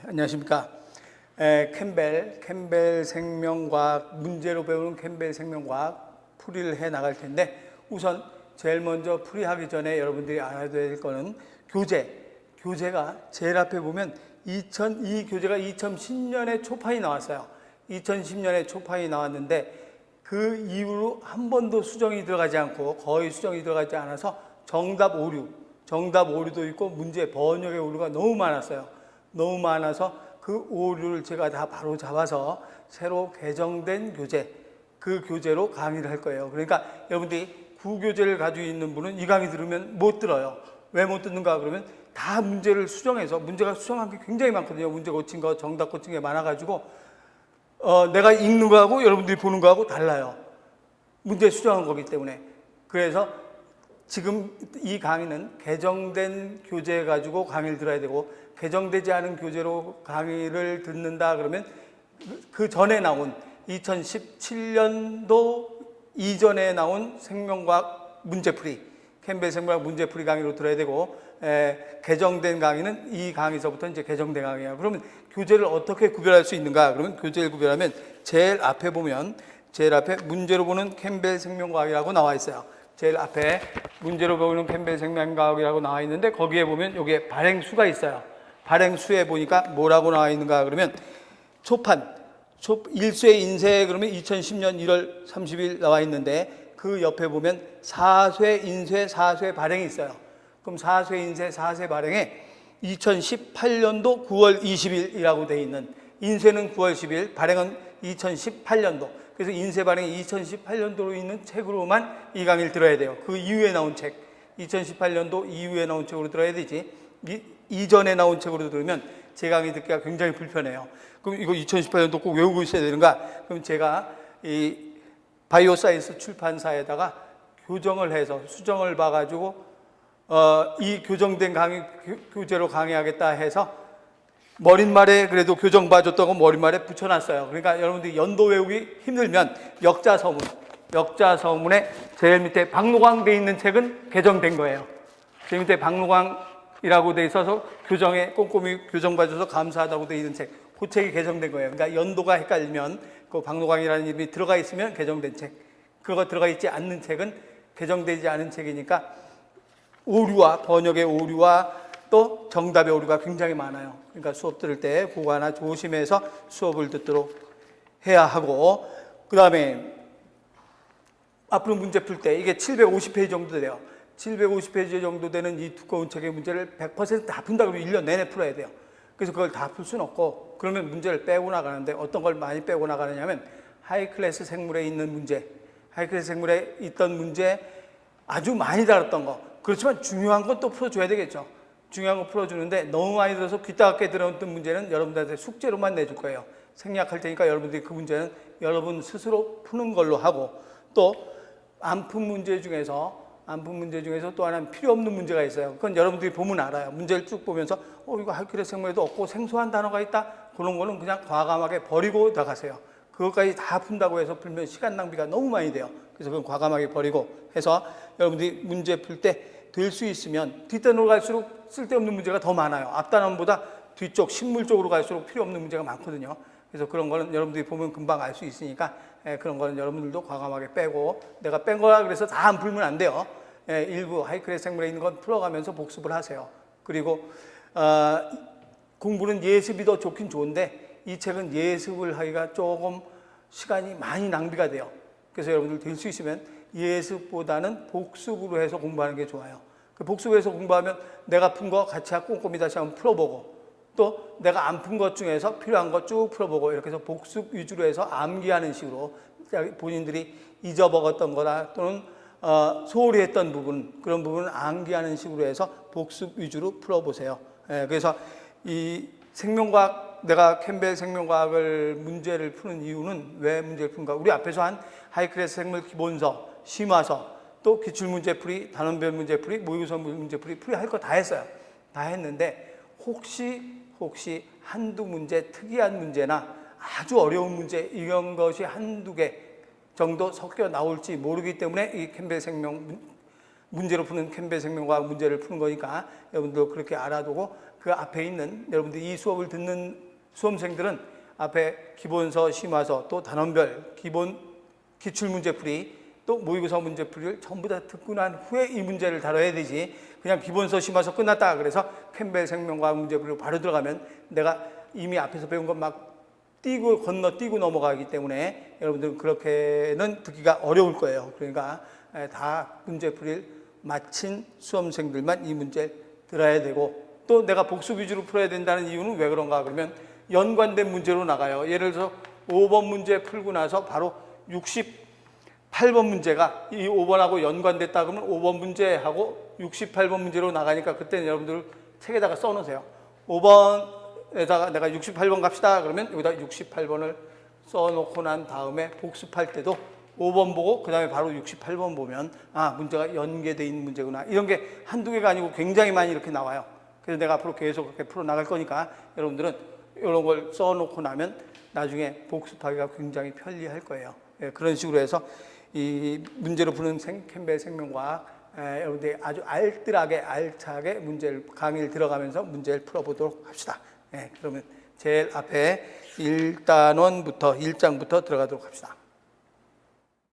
안녕하십니까. 캠벨 생명과학, 문제로 배우는 캠벨 생명과학 풀이를 해 나갈 텐데, 우선 제일 먼저 풀이하기 전에 여러분들이 알아야 될 거는 교재가 제일 앞에 보면 이 교재가 2010년에 초판이 나왔어요. 2010년에 초판이 나왔는데 그 이후로 한 번도 수정이 들어가지 않고, 거의 수정이 들어가지 않아서 정답 오류도 있고 문제 번역의 오류가 너무 많았어요. 너무 많아서 그 오류를 제가 다 바로 잡아서 새로 개정된 교재, 그 교재로 강의를 할 거예요. 그러니까 여러분들이 구교재를 가지고 있는 분은 이 강의 들으면 못 들어요. 왜 못 듣는가 그러면 다 문제를 수정해서, 문제가 수정한 게 굉장히 많거든요. 문제 고친 거, 정답 고친 게 많아가지고 내가 읽는 거하고 여러분들이 보는 거하고 달라요. 문제 수정한 거기 때문에. 그래서 지금 이 강의는 개정된 교재 가지고 강의를 들어야 되고, 개정되지 않은 교재로 강의를 듣는다 그러면 그 전에 나온 2017년도 이전에 나온 생명과학 문제풀이, 캠벨 생명과학 문제풀이 강의로 들어야 되고, 개정된 강의는 이 강의서부터 이제 개정된 강의야. 그러면 교재를 어떻게 구별할 수 있는가? 그러면 교재를 구별하면 제일 앞에 문제로 보는 캠벨 생명과학이라고 나와 있어요. 제일 앞에 문제로 보는 캠벨 생명과학이라고 나와 있는데, 거기에 보면 여기에 발행수가 있어요. 발행수에 보니까 뭐라고 나와 있는가 그러면 일쇄 인쇄 그러면 2010년 1월 30일 나와 있는데, 그 옆에 보면 4쇄 인쇄 4쇄 발행이 있어요. 그럼 4쇄 인쇄 4쇄 발행에 2018년도 9월 20일이라고 되어 있는, 인쇄는 9월 10일, 발행은 2018년도. 그래서 인쇄 발행이 2018년도로 있는 책으로만 이 강의를 들어야 돼요. 그 이후에 나온 책, 2018년도 이후에 나온 책으로 들어야 되지, 이전에 나온 책으로 들으면 제 강의 듣기가 굉장히 불편해요. 그럼 이거 2018년도 꼭 외우고 있어야 되는가? 그럼 제가 이 바이오사이언스 출판사에다가 교정을 해서, 수정을 봐가지고 이 교정된 교재로 강의하겠다 해서 머릿말에 그래도 교정 봐줬다고 머릿말에 붙여놨어요. 그러니까 여러분들이 연도 외우기 힘들면 역자서문에 제일 밑에 박노광 돼 있는 책은 개정된 거예요. 제일 밑에 박노광이라고 돼 있어서 교정에 꼼꼼히 교정 봐줘서 감사하다고 돼 있는 책, 그 책이 개정된 거예요. 그러니까 연도가 헷갈리면 그 박노광이라는 이름이 들어가 있으면 개정된 책, 그거 들어가 있지 않는 책은 개정되지 않은 책이니까 오류와, 번역의 오류와 또 정답의 오류가 굉장히 많아요. 그러니까 수업 들을 때 그거 하나 조심해서 수업을 듣도록 해야 하고, 그 다음에 앞으로 문제 풀 때 이게 750페이지 정도 돼요. 750페이지 정도 되는 이 두꺼운 책의 문제를 100% 다 푼다 그러면 1년 내내 풀어야 돼요. 그래서 그걸 다 풀 수는 없고, 그러면 문제를 빼고 나가는데, 어떤 걸 많이 빼고 나가느냐면 하이클래스 생물에 있는 문제, 하이클래스 생물에 있던 문제 아주 많이 다뤘던 거, 그렇지만 중요한 건 또 풀어줘야 되겠죠. 중요한 거 풀어주는데 너무 많이 들어서 귀따갑게 들어왔던 문제는 여러분들한테 숙제로만 내줄 거예요. 생략할 테니까 여러분들이 그 문제는 여러분 스스로 푸는 걸로 하고, 또 안 푼 문제 중에서 또 하나는 필요 없는 문제가 있어요. 그건 여러분들이 보면 알아요. 문제를 쭉 보면서 이거 하이클래스 생물에도 없고 생소한 단어가 있다, 그런 거는 그냥 과감하게 버리고 나가세요. 그것까지 다 푼다고 해서 풀면 시간 낭비가 너무 많이 돼요. 그래서 그건 과감하게 버리고 해서 여러분들이 문제 풀 때 될 수 있으면 뒷단으로 갈수록 쓸데없는 문제가 더 많아요. 앞단원보다 뒤쪽 식물 쪽으로 갈수록 필요 없는 문제가 많거든요. 그래서 그런 거는 여러분들이 보면 금방 알 수 있으니까 그런 거는 여러분들도 과감하게 빼고, 내가 뺀 거라 그래서 다 안 풀면 안 돼요. 일부 하이클래스 생물에 있는 건 풀어가면서 복습을 하세요. 그리고 공부는 예습이 더 좋긴 좋은데, 이 책은 예습을 하기가 조금 시간이 많이 낭비가 돼요. 그래서 여러분들 될 수 있으면 예습보다는 복습으로 해서 공부하는 게 좋아요. 그 복습해서 공부하면 내가 푼 거 같이 꼼꼼히 다시 한번 풀어보고, 또 내가 안 푼 것 중에서 필요한 거 쭉 풀어보고, 이렇게 해서 복습 위주로 해서 암기하는 식으로 본인들이 잊어먹었던 거나 또는 소홀히 했던 부분, 그런 부분을 암기하는 식으로 해서 복습 위주로 풀어보세요. 그래서 이 생명과학, 내가 캠벨 생명과학을 문제를 푸는 이유는, 왜 문제를 푸는가? 우리 앞에서 한 하이클래스 생물 기본서, 심화서, 또 기출문제풀이, 단원별 문제풀이, 모의고사 문제풀이, 풀이할 거 다 했어요. 다 했는데 혹시 한두 문제, 특이한 문제나 아주 어려운 문제, 이런 것이 한두 개 정도 섞여 나올지 모르기 때문에 이 캠벨 문제로 푸는 캠벨 생명과학 문제를 푸는 거니까 여러분도 그렇게 알아두고 그 앞에 있는 여러분들 이 수업을 듣는 수험생들은 앞에 기본서, 심화서, 또 단원별, 기본 기출문제풀이, 또 모의고사 문제풀이를 전부 다 듣고 난 후에 이 문제를 다뤄야 되지. 그냥 기본서, 심화서 끝났다 그래서 캠벨 생명과학 문제풀이로 바로 들어가면 내가 이미 앞에서 배운 것 막 건너뛰고 넘어가기 때문에 여러분들은 그렇게는 듣기가 어려울 거예요. 그러니까 다 문제풀이를 마친 수험생들만 이 문제를 들어야 되고, 또 내가 복습 위주로 풀어야 된다는 이유는 왜 그런가 그러면 연관된 문제로 나가요. 예를 들어서 5번 문제 풀고 나서 바로 68번 문제가 이 5번하고 연관됐다 그러면 5번 문제하고 68번 문제로 나가니까 그때는 여러분들 책에다가 써놓으세요. 5번에다가 내가 68번 갑시다 그러면 여기다 68번을 써놓고 난 다음에 복습할 때도 5번 보고 그 다음에 바로 68번 보면 아, 문제가 연계되어 있는 문제구나. 이런 게 한두 개가 아니고 굉장히 많이 이렇게 나와요. 그래서 내가 앞으로 계속 그렇게 풀어나갈 거니까 여러분들은 이런 걸 써놓고 나면 나중에 복습하기가 굉장히 편리할 거예요. 예, 그런 식으로 해서 이 문제로 푸는 캠벨 생명과학 여러분들이 아주 알뜰하게 알차게 강의를 들어가면서 문제를 풀어보도록 합시다. 예, 그러면 제일 앞에 1단원부터 1장부터 들어가도록 합시다.